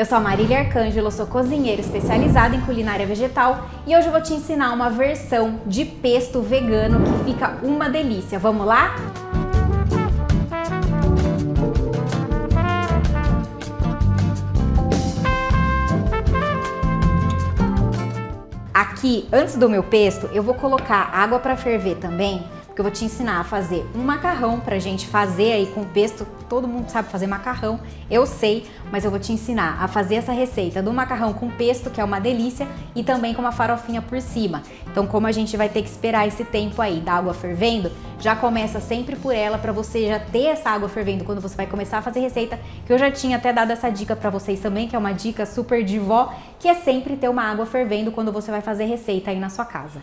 Eu sou a Marília Arcângelo, sou cozinheira especializada em culinária vegetal e hoje eu vou te ensinar uma versão de pesto vegano que fica uma delícia. Vamos lá? Aqui, antes do meu pesto, eu vou colocar água para ferver também, porque eu vou te ensinar a fazer um macarrão pra gente fazer aí com pesto. Todo mundo sabe fazer macarrão, eu sei, mas eu vou te ensinar a fazer essa receita do macarrão com pesto, que é uma delícia, e também com uma farofinha por cima. Então, como a gente vai ter que esperar esse tempo aí da água fervendo, já começa sempre por ela, pra você já ter essa água fervendo quando você vai começar a fazer receita, que eu já tinha até dado essa dica pra vocês também, que é uma dica super de vó, que é sempre ter uma água fervendo quando você vai fazer receita aí na sua casa.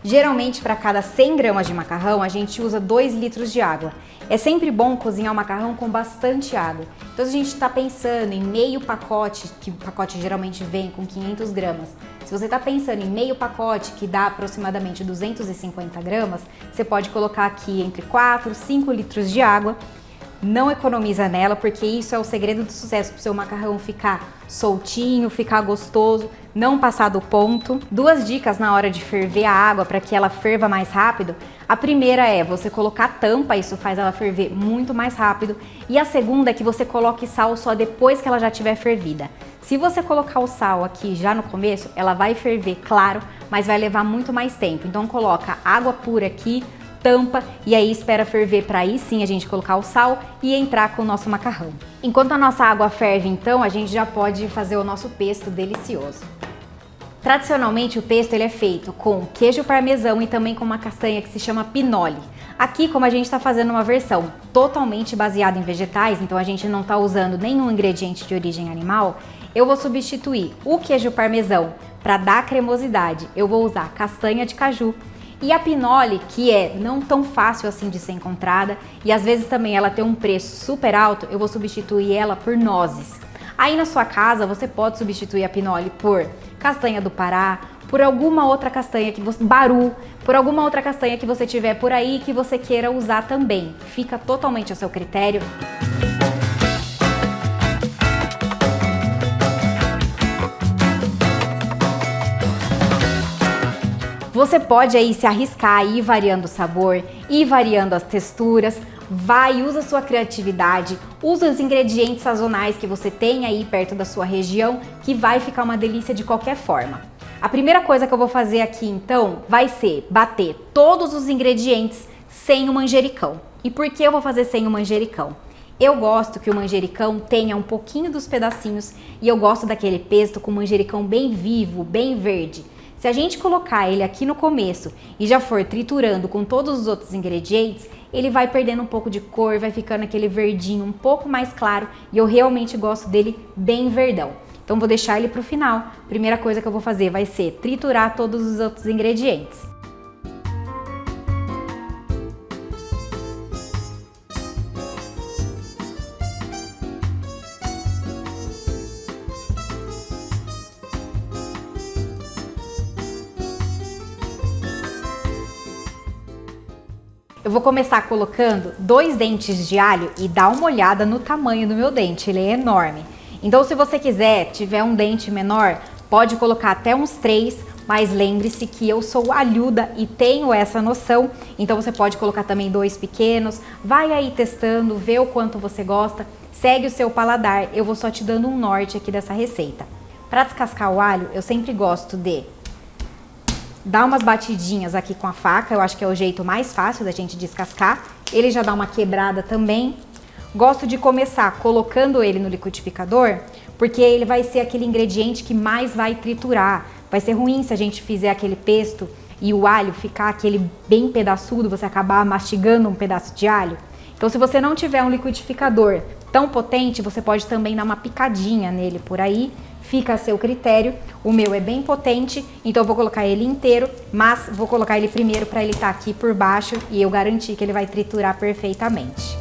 Geralmente, para cada 100 gramas de macarrão, a gente usa 2 litros de água. É sempre bom cozinhar o macarrão com bastante água. Então, se a gente está pensando em meio pacote, que o pacote geralmente vem com 500 gramas, se você está pensando em meio pacote, que dá aproximadamente 250 gramas, você pode colocar aqui entre 4 e 5 litros de água. Não economiza nela, porque isso é o segredo do sucesso, para o seu macarrão ficar soltinho, ficar gostoso, não passar do ponto. 2 dicas na hora de ferver a água para que ela ferva mais rápido. A primeira é você colocar a tampa, isso faz ela ferver muito mais rápido. E a segunda é que você coloque sal só depois que ela já estiver fervida. Se você colocar o sal aqui já no começo, ela vai ferver, claro, mas vai levar muito mais tempo. Então coloca água pura aqui, tampa e aí espera ferver para aí sim a gente colocar o sal e entrar com o nosso macarrão. Enquanto a nossa água ferve, então, a gente já pode fazer o nosso pesto delicioso. Tradicionalmente o pesto ele é feito com queijo parmesão e também com uma castanha que se chama pinole. Aqui, como a gente está fazendo uma versão totalmente baseada em vegetais, então a gente não está usando nenhum ingrediente de origem animal, eu vou substituir o queijo parmesão para dar cremosidade. Eu vou usar castanha de caju. E a pinole, que é não tão fácil assim de ser encontrada e às vezes também ela tem um preço super alto, eu vou substituir ela por nozes. Aí na sua casa você pode substituir a pinole por castanha do Pará, por alguma outra castanha que você... baru, por alguma outra castanha que você tiver por aí que você queira usar também. Fica totalmente a seu critério. Você pode aí se arriscar e ir variando o sabor, ir variando as texturas, usa a sua criatividade, usa os ingredientes sazonais que você tem aí perto da sua região, que vai ficar uma delícia de qualquer forma. A primeira coisa que eu vou fazer aqui então vai ser bater todos os ingredientes sem o manjericão. E por que eu vou fazer sem o manjericão? Eu gosto que o manjericão tenha um pouquinho dos pedacinhos e eu gosto daquele pesto com manjericão bem vivo, bem verde. Se a gente colocar ele aqui no começo e já for triturando com todos os outros ingredientes, ele vai perdendo um pouco de cor, vai ficando aquele verdinho um pouco mais claro e eu realmente gosto dele bem verdão. Então vou deixar ele para o final. Primeira coisa que eu vou fazer vai ser triturar todos os outros ingredientes. Eu vou começar colocando 2 dentes de alho e dá uma olhada no tamanho do meu dente, ele é enorme. Então se você quiser, tiver um dente menor, pode colocar até uns 3, mas lembre-se que eu sou alhuda e tenho essa noção, então você pode colocar também 2 pequenos, vai aí testando, vê o quanto você gosta, segue o seu paladar, eu vou só te dando um norte aqui dessa receita. Para descascar o alho, eu sempre gosto de dá umas batidinhas aqui com a faca, eu acho que é o jeito mais fácil da gente descascar. Ele já dá uma quebrada também. Gosto de começar colocando ele no liquidificador, porque ele vai ser aquele ingrediente que mais vai triturar. Vai ser ruim se a gente fizer aquele pesto e o alho ficar aquele bem pedaçudo, você acabar mastigando um pedaço de alho. Então se você não tiver um liquidificador tão potente, você pode também dar uma picadinha nele por aí. Fica a seu critério. O meu é bem potente, então eu vou colocar ele inteiro, mas vou colocar ele primeiro para ele estar aqui por baixo e eu garantir que ele vai triturar perfeitamente.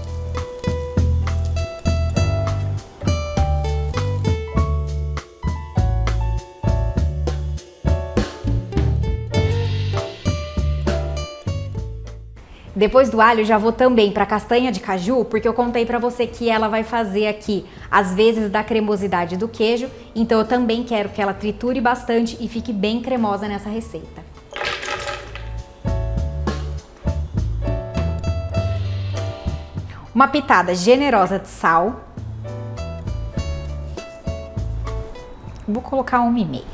Depois do alho, já vou também para castanha de caju, porque eu contei para você que ela vai fazer aqui, às vezes, da cremosidade do queijo, então eu também quero que ela triture bastante e fique bem cremosa nessa receita. Uma pitada generosa de sal. Vou colocar 1,5.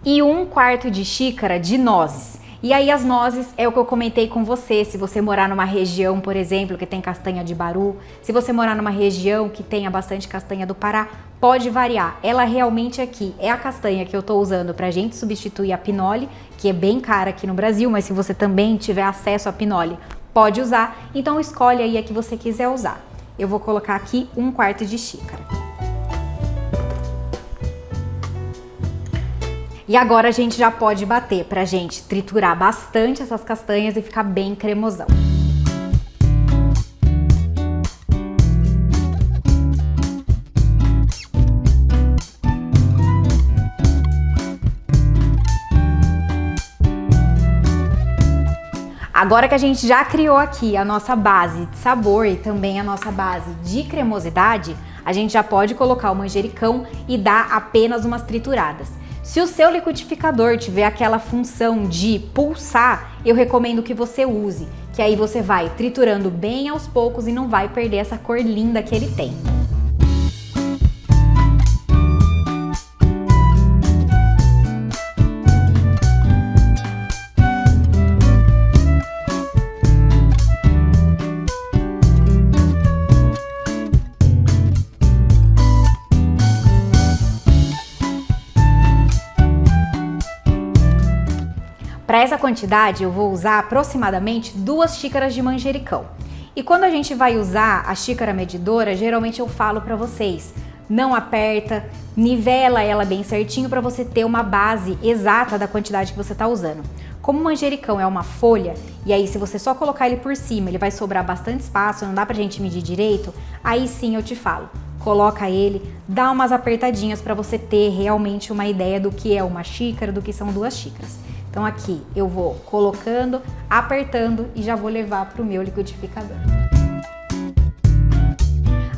E 1/4 de xícara de nozes. E aí as nozes é o que eu comentei com você, se você morar numa região, por exemplo, que tem castanha de baru, se você morar numa região que tenha bastante castanha do Pará, pode variar. Ela realmente aqui é a castanha que eu tô usando pra gente substituir a pinole, que é bem cara aqui no Brasil, mas se você também tiver acesso a pinole, pode usar. Então escolhe aí a que você quiser usar. Eu vou colocar aqui 1/4 de xícara. E agora a gente já pode bater pra gente triturar bastante essas castanhas e ficar bem cremosão. Agora que a gente já criou aqui a nossa base de sabor e também a nossa base de cremosidade, a gente já pode colocar o manjericão e dar apenas umas trituradas. Se o seu liquidificador tiver aquela função de pulsar, eu recomendo que você use, que aí você vai triturando bem aos poucos e não vai perder essa cor linda que ele tem. Para essa quantidade eu vou usar aproximadamente 2 xícaras de manjericão. E quando a gente vai usar a xícara medidora, geralmente eu falo para vocês, não aperta, nivela ela bem certinho para você ter uma base exata da quantidade que você está usando. Como o manjericão é uma folha, e aí se você só colocar ele por cima, ele vai sobrar bastante espaço, não dá pra gente medir direito, aí sim eu te falo. Coloca ele, dá umas apertadinhas para você ter realmente uma ideia do que é uma xícara, do que são 2 xícaras. Então aqui eu vou colocando, apertando e já vou levar para o meu liquidificador.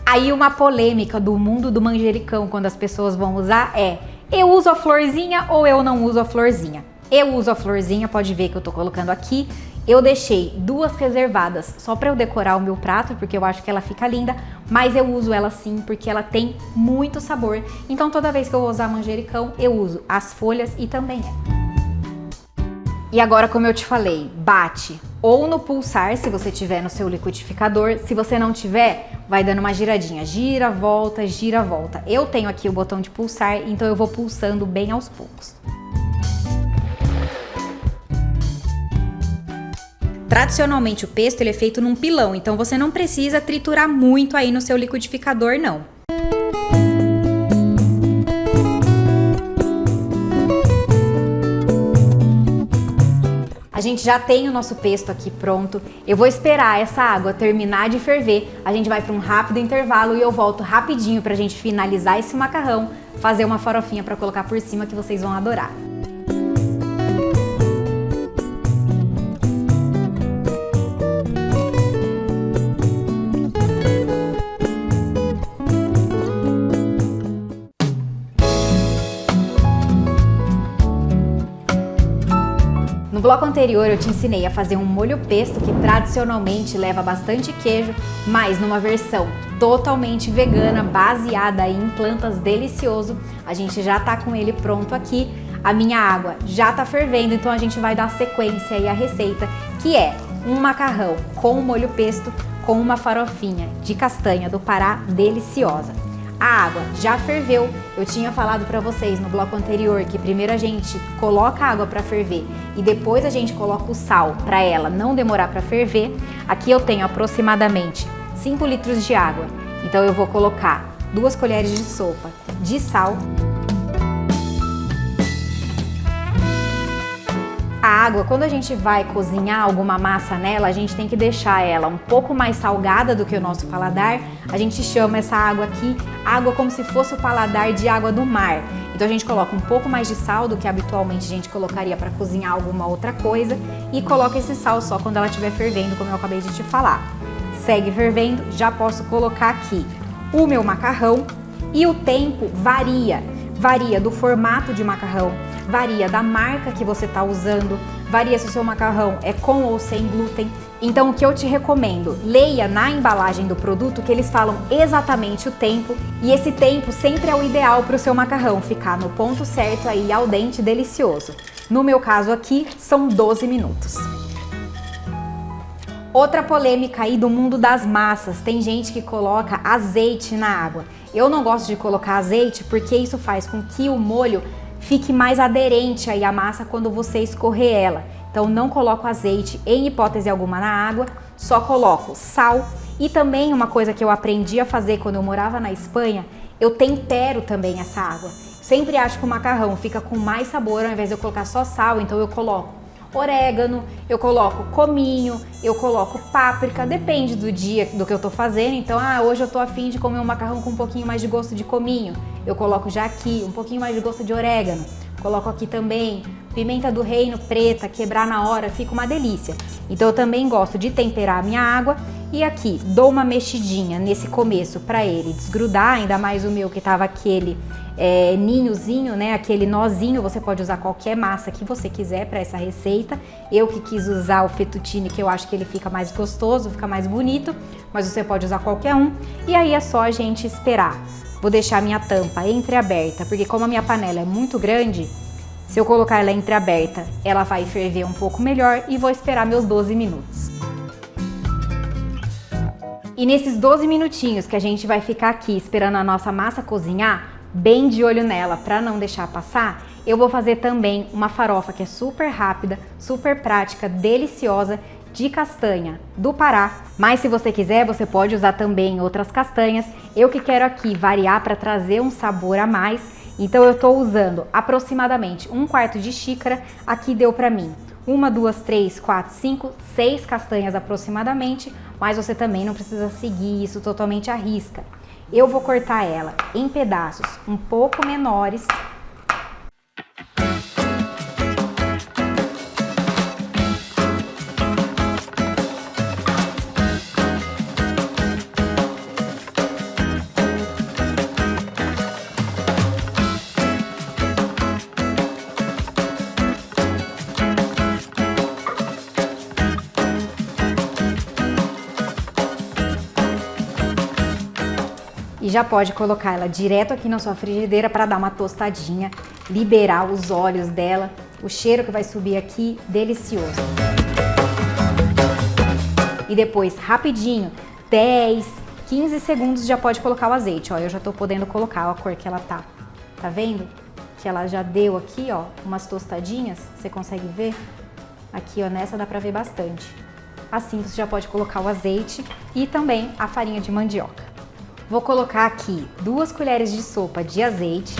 Aí uma polêmica do mundo do manjericão quando as pessoas vão usar é: eu uso a florzinha ou eu não uso a florzinha? Eu uso a florzinha, pode ver que eu tô colocando aqui. Eu deixei 2 reservadas só para eu decorar o meu prato, porque eu acho que ela fica linda, mas eu uso ela sim porque ela tem muito sabor. Então toda vez que eu vou usar manjericão, eu uso as folhas e também ela. E agora, como eu te falei, bate ou no pulsar, se você tiver no seu liquidificador. Se você não tiver, vai dando uma giradinha. Gira, volta, gira, volta. Eu tenho aqui o botão de pulsar, então eu vou pulsando bem aos poucos. Tradicionalmente o pesto ele é feito num pilão, então você não precisa triturar muito aí no seu liquidificador, não. A gente já tem o nosso pesto aqui pronto. Eu vou esperar essa água terminar de ferver. A gente vai para um rápido intervalo e eu volto rapidinho pra gente finalizar esse macarrão, fazer uma farofinha para colocar por cima que vocês vão adorar. No bloco anterior eu te ensinei a fazer um molho pesto que tradicionalmente leva bastante queijo, mas numa versão totalmente vegana, baseada em plantas delicioso. A gente já tá com ele pronto aqui, a minha água já tá fervendo, então a gente vai dar sequência aí à receita, que é um macarrão com molho pesto com uma farofinha de castanha do Pará deliciosa. A água já ferveu, eu tinha falado para vocês no bloco anterior que primeiro a gente coloca a água para ferver e depois a gente coloca o sal para ela não demorar para ferver. Aqui eu tenho aproximadamente 5 litros de água, então eu vou colocar 2 colheres de sopa de sal. A água, quando a gente vai cozinhar alguma massa nela, a gente tem que deixar ela um pouco mais salgada do que o nosso paladar. A gente chama essa água aqui, água como se fosse o paladar de água do mar. Então a gente coloca um pouco mais de sal do que habitualmente a gente colocaria para cozinhar alguma outra coisa e coloca esse sal só quando ela estiver fervendo, como eu acabei de te falar. Segue fervendo, já posso colocar aqui o meu macarrão e o tempo varia. Varia do formato de macarrão, varia da marca que você está usando, varia se o seu macarrão é com ou sem glúten. Então o que eu te recomendo, leia na embalagem do produto que eles falam exatamente o tempo e esse tempo sempre é o ideal para o seu macarrão ficar no ponto certo aí, al dente, delicioso. No meu caso aqui, são 12 minutos. Outra polêmica aí do mundo das massas, tem gente que coloca azeite na água. Eu não gosto de colocar azeite porque isso faz com que o molho fique mais aderente aí à massa quando você escorrer ela. Então não coloco azeite em hipótese alguma na água, só coloco sal e também uma coisa que eu aprendi a fazer quando eu morava na Espanha, eu tempero também essa água. Sempre acho que o macarrão fica com mais sabor ao invés de eu colocar só sal, então eu coloco orégano, eu coloco cominho, eu coloco páprica, depende do dia do que eu tô fazendo. Então, hoje eu tô afim de comer um macarrão com um pouquinho mais de gosto de cominho, eu coloco já aqui um pouquinho mais de gosto de orégano. Coloco aqui também pimenta do reino preta, quebrar na hora, fica uma delícia. Então eu também gosto de temperar a minha água e aqui dou uma mexidinha nesse começo para ele desgrudar, ainda mais o meu que tava aquele ninhozinho, né, aquele nozinho. Você pode usar qualquer massa que você quiser para essa receita. Eu que quis usar o fettuccine, que eu acho que ele fica mais gostoso, fica mais bonito, mas você pode usar qualquer um. E aí é só a gente esperar. Vou deixar minha tampa entreaberta, porque como a minha panela é muito grande, se eu colocar ela entreaberta, ela vai ferver um pouco melhor e vou esperar meus 12 minutos. E nesses 12 minutinhos que a gente vai ficar aqui esperando a nossa massa cozinhar, bem de olho nela para não deixar passar, eu vou fazer também uma farofa que é super rápida, super prática, deliciosa, de castanha do Pará, mas se você quiser, você pode usar também outras castanhas. Eu que quero aqui variar para trazer um sabor a mais, então eu estou usando aproximadamente 1/4 de xícara, aqui deu para mim 1, 2, 3, 4, 5, 6 castanhas aproximadamente, mas você também não precisa seguir isso totalmente à risca. Eu vou cortar ela em pedaços um pouco menores. E já pode colocar ela direto aqui na sua frigideira para dar uma tostadinha, liberar os óleos dela, o cheiro que vai subir aqui, delicioso. E depois, rapidinho, 10, 15 segundos já pode colocar o azeite. Ó, eu já tô podendo colocar, ó, a cor que ela tá. Tá vendo? Que ela já deu aqui, ó, umas tostadinhas, você consegue ver? Aqui, ó, nessa dá pra ver bastante. Assim você já pode colocar o azeite e também a farinha de mandioca. Vou colocar aqui 2 colheres de sopa de azeite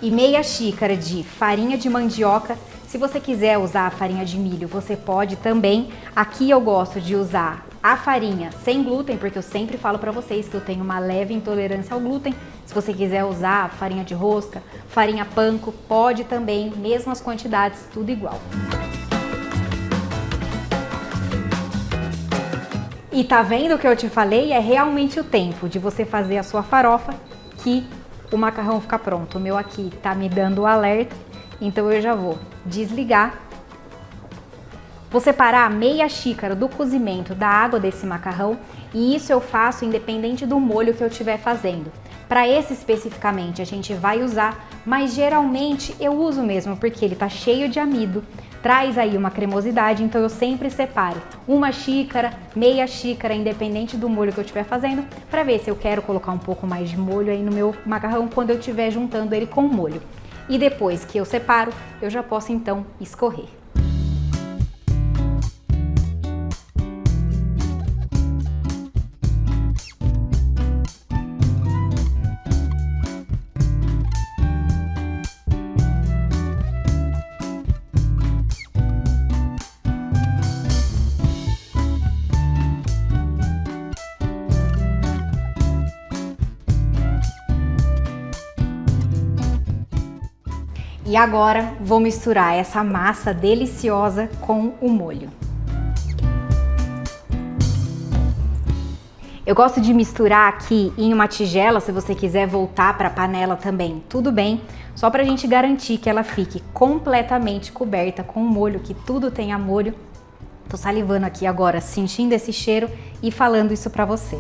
e meia xícara de farinha de mandioca. Se você quiser usar a farinha de milho, você pode também. Aqui eu gosto de usar a farinha sem glúten, porque eu sempre falo para vocês que eu tenho uma leve intolerância ao glúten. Se você quiser usar farinha de rosca, farinha panko, pode também, mesmas quantidades, tudo igual. E tá vendo o que eu te falei? É realmente o tempo de você fazer a sua farofa que o macarrão fica pronto. O meu aqui tá me dando o alerta, então eu já vou desligar. Vou separar meia xícara do cozimento da água desse macarrão e isso eu faço independente do molho que eu estiver fazendo. Para esse especificamente a gente vai usar, mas geralmente eu uso mesmo porque ele tá cheio de amido, traz aí uma cremosidade, então eu sempre separo uma xícara, meia xícara, independente do molho que eu estiver fazendo, para ver se eu quero colocar um pouco mais de molho aí no meu macarrão quando eu estiver juntando ele com o molho. E depois que eu separo, eu já posso então escorrer. E agora vou misturar essa massa deliciosa com o molho. Eu gosto de misturar aqui em uma tigela, se você quiser voltar para a panela também, tudo bem. Só para a gente garantir que ela fique completamente coberta com o molho, que tudo tenha molho. Tô salivando aqui agora, sentindo esse cheiro e falando isso para você.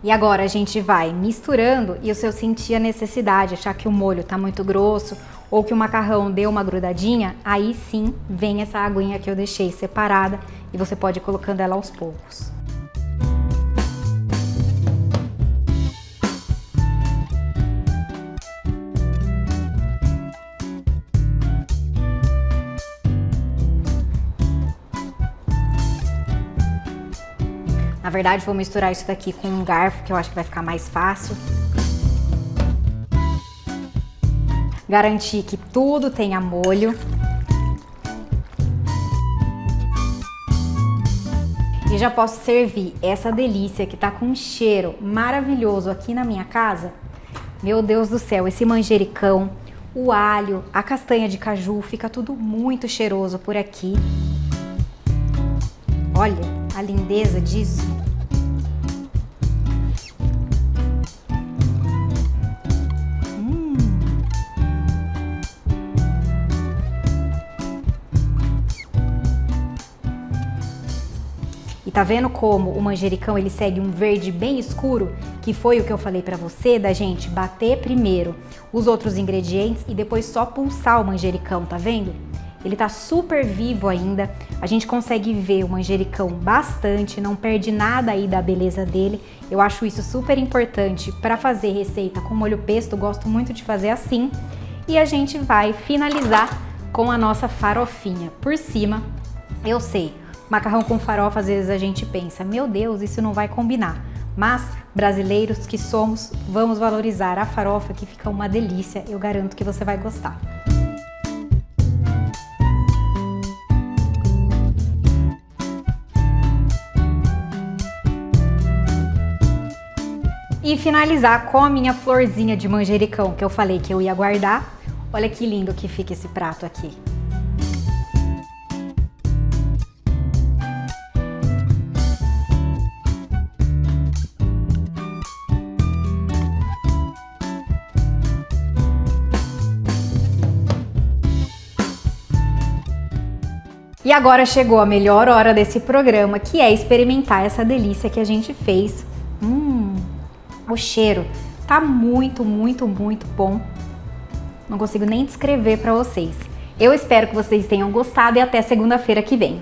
E agora a gente vai misturando e se eu sentir a necessidade, achar que o molho tá muito grosso ou que o macarrão deu uma grudadinha, aí sim vem essa aguinha que eu deixei separada e você pode ir colocando ela aos poucos. Na verdade, vou misturar isso daqui com um garfo, que eu acho que vai ficar mais fácil. Garantir que tudo tenha molho. E já posso servir essa delícia que tá com um cheiro maravilhoso aqui na minha casa. Meu Deus do céu, esse manjericão, o alho, a castanha de caju, fica tudo muito cheiroso por aqui. Olha a lindeza disso. E tá vendo como o manjericão ele segue um verde bem escuro, que foi o que eu falei pra você, da gente bater primeiro os outros ingredientes e depois só pulsar o manjericão, tá vendo? Ele tá super vivo ainda, a gente consegue ver o manjericão bastante, não perde nada aí da beleza dele. Eu acho isso super importante para fazer receita com molho pesto, gosto muito de fazer assim. E a gente vai finalizar com a nossa farofinha por cima. Eu sei, macarrão com farofa às vezes a gente pensa, meu Deus, isso não vai combinar. Mas, brasileiros que somos, vamos valorizar a farofa que fica uma delícia, eu garanto que você vai gostar. E finalizar com a minha florzinha de manjericão que eu falei que eu ia guardar. Olha que lindo que fica esse prato aqui. E agora chegou a melhor hora desse programa, que é experimentar essa delícia que a gente fez. O cheiro tá muito, muito, muito bom. Não consigo nem descrever para vocês. Eu espero que vocês tenham gostado e até segunda-feira que vem.